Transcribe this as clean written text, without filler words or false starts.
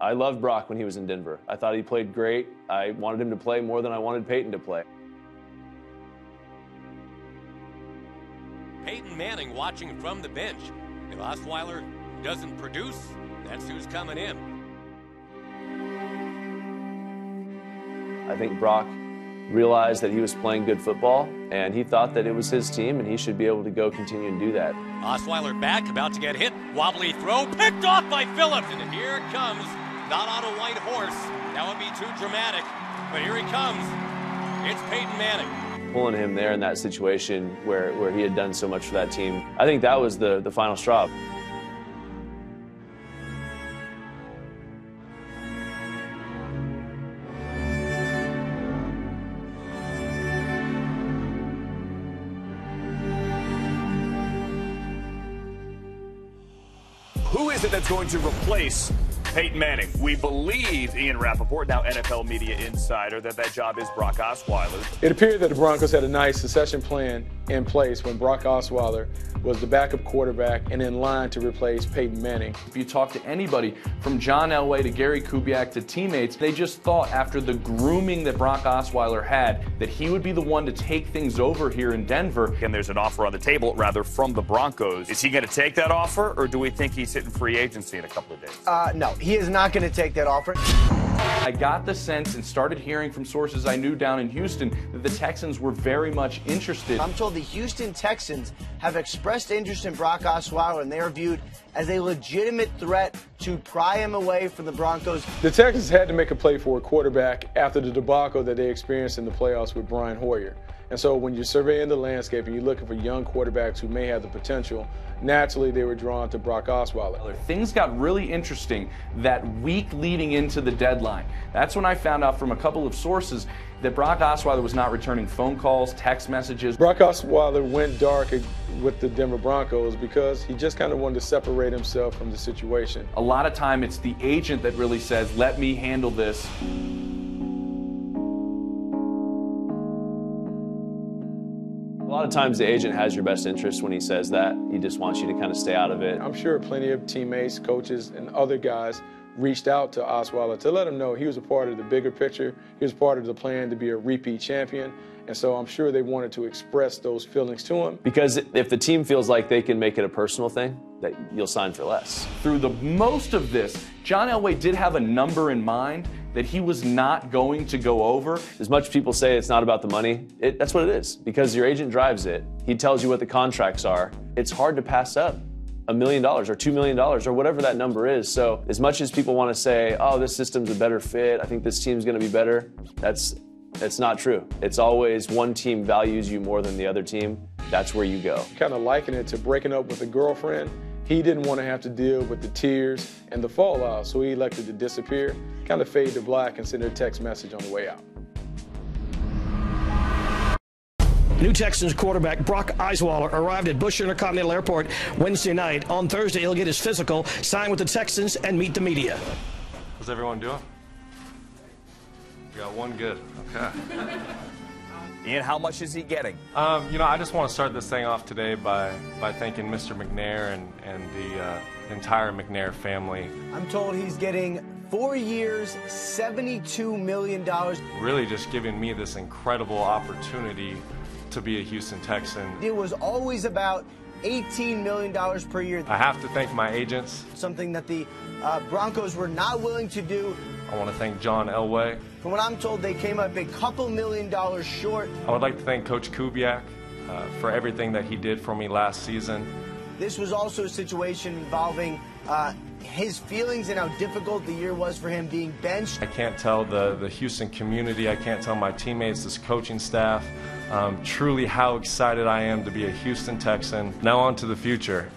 I loved Brock when he was in Denver. I thought he played great. I wanted him to play more than I wanted Peyton to play. Peyton Manning watching from the bench. If Osweiler doesn't produce, that's who's coming in. I think Brock realized that he was playing good football, and he thought that it was his team, and he should be able to go continue and do that. Osweiler back, about to get hit. Wobbly throw, picked off by Phillips, and here it comes. Not on a white horse. That would be too dramatic, but here he comes. It's Peyton Manning. Pulling him there in that situation where he had done so much for that team, I think that was the final straw. Who is it that's going to replace Peyton Manning? We believe, Ian Rappaport, now NFL media insider, that job is Brock Osweiler. It appeared that the Broncos had a nice succession plan in place when Brock Osweiler was the backup quarterback and in line to replace Peyton Manning. If you talk to anybody from John Elway to Gary Kubiak to teammates, they just thought after the grooming that Brock Osweiler had that he would be the one to take things over here in Denver. And there's an offer on the table, rather, from the Broncos. Is he going to take that offer, or do we think he's hitting free agency in a couple of days? No, he is not going to take that offer. I got the sense and started hearing from sources I knew down in Houston that the Texans were very much interested. I'm told the Houston Texans have expressed interest in Brock Osweiler, and they are viewed as a legitimate threat to pry him away from the Broncos. The Texans had to make a play for a quarterback after the debacle that they experienced in the playoffs with Brian Hoyer. And so when you're surveying the landscape and you're looking for young quarterbacks who may have the potential, naturally they were drawn to Brock Osweiler. Things got really interesting that week leading into the deadline. That's when I found out from a couple of sources that Brock Osweiler was not returning phone calls, text messages. Brock Osweiler went dark with the Denver Broncos because he just kind of wanted to separate himself from the situation. A lot of time it's the agent that really says, let me handle this. A lot of times the agent has your best interest when he says that. He just wants you to kind of stay out of it. I'm sure plenty of teammates, coaches, and other guys reached out to Osweiler to let him know he was a part of the bigger picture. He was part of the plan to be a repeat champion. And so I'm sure they wanted to express those feelings to him. Because if the team feels like they can make it a personal thing, that you'll sign for less. Through the most of this, John Elway did have a number in mind that he was not going to go over. As much as people say it's not about the money, that's what it is. Because your agent drives it. He tells you what the contracts are. It's hard to pass up $1 million or $2 million or whatever that number is. So as much as people want to say, oh, this system's a better fit, I think this team's going to be better, that's not true. It's always one team values you more than the other team. That's where you go. Kind of liken it to breaking up with a girlfriend. He didn't want to have to deal with the tears and the fallout, so he elected to disappear, kind of fade to black and send a text message on the way out. New Texans quarterback Brock Osweiler arrived at Bush Intercontinental Airport Wednesday night. On Thursday, he'll get his physical, sign with the Texans, and meet the media. How's everyone doing? We got one good. Okay. Ian, how much is he getting? I just want to start this thing off today by thanking Mr. McNair and the entire McNair family. I'm told he's getting 4 years, $72 million. Really just giving me this incredible opportunity to be a Houston Texan. It was always about $18 million per year. I have to thank my agents. Something that the Broncos were not willing to do. I want to thank John Elway. From what I'm told, they came up a couple $1 million short. I would like to thank Coach Kubiak for everything that he did for me last season. This was also a situation involving his feelings and how difficult the year was for him being benched. I can't tell the Houston community, I can't tell my teammates, this coaching staff, truly how excited I am to be a Houston Texan. Now on to the future.